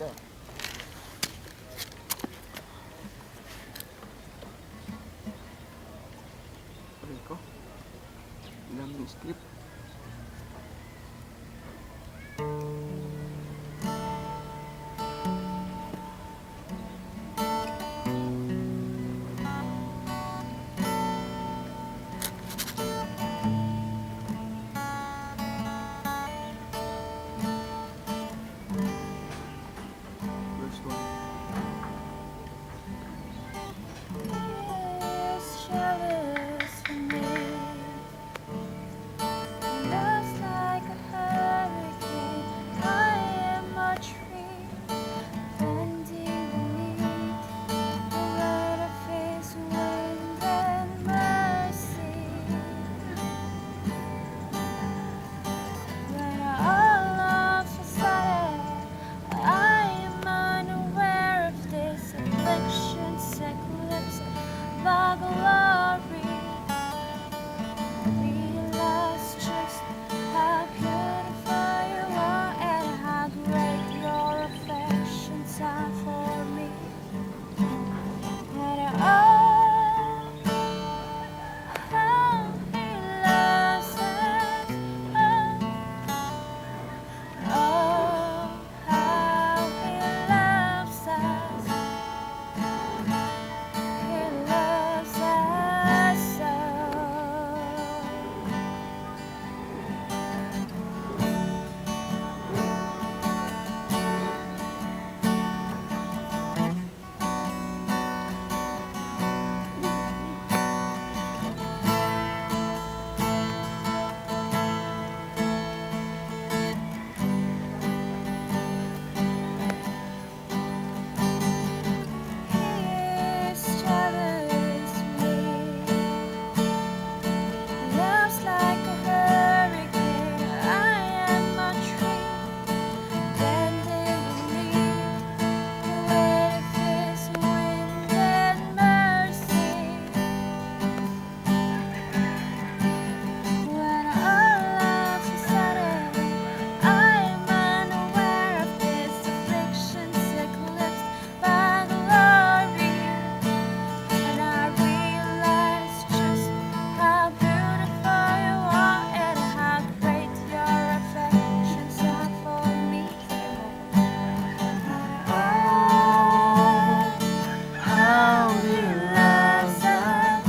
Okay. Pray ko. Daming script. Verse 1. Is jealous for me. Love's like a hurricane. I am a tree bending beneath the weight of His wind and mercy. When all of a sudden I am unaware of this affliction's eclipse by glory, realize just how beautiful you are and how great your affections are for me. And oh, how He loves us. Oh, how He loves us. He loves us so. He is jealous of me. Love's like a hurricane. I am a tree bending beneath the weight of His wind and mercy. When all of a sudden I am unaware of this affliction's eclipsed by glory, and I realize just how beautiful you are and how great your affections are for me. Oh, how He loves us.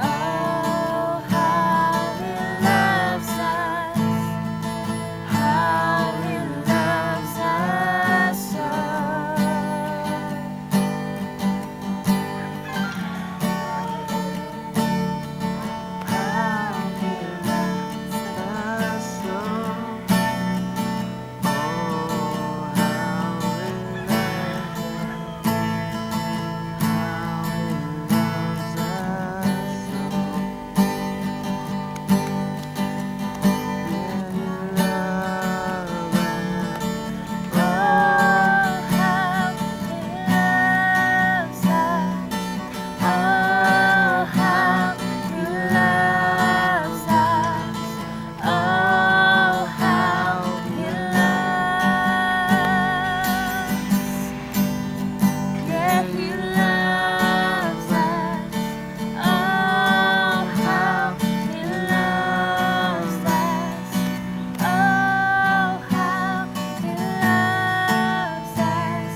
Oh, how He loves us. How He loves us so. How He loves us so. Oh, how He loves us. How He loves us so. Yeah, you love us. Oh, how He loves us. Oh, how He loves us. Oh, how He loves. Yeah, He loves us. Oh, how He loves us. Oh, how He loves us.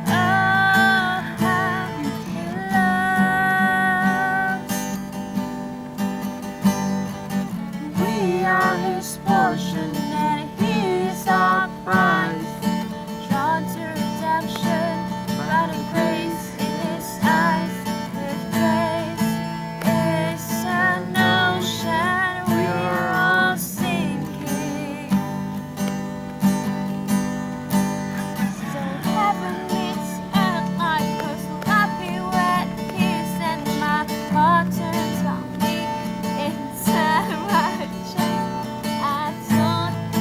Oh, how He loves. We are His portion and He is our prize, drawn to redemption by the grace in His eyes. With grace is an ocean we are all sinking. So heaven meets earth like a sloppy wet kiss, and my heart turns on me inside my chest. I don't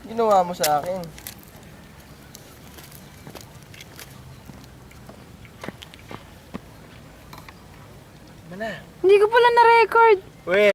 Ginawa mo sa akin. Hindi ko pala na-record. Wait.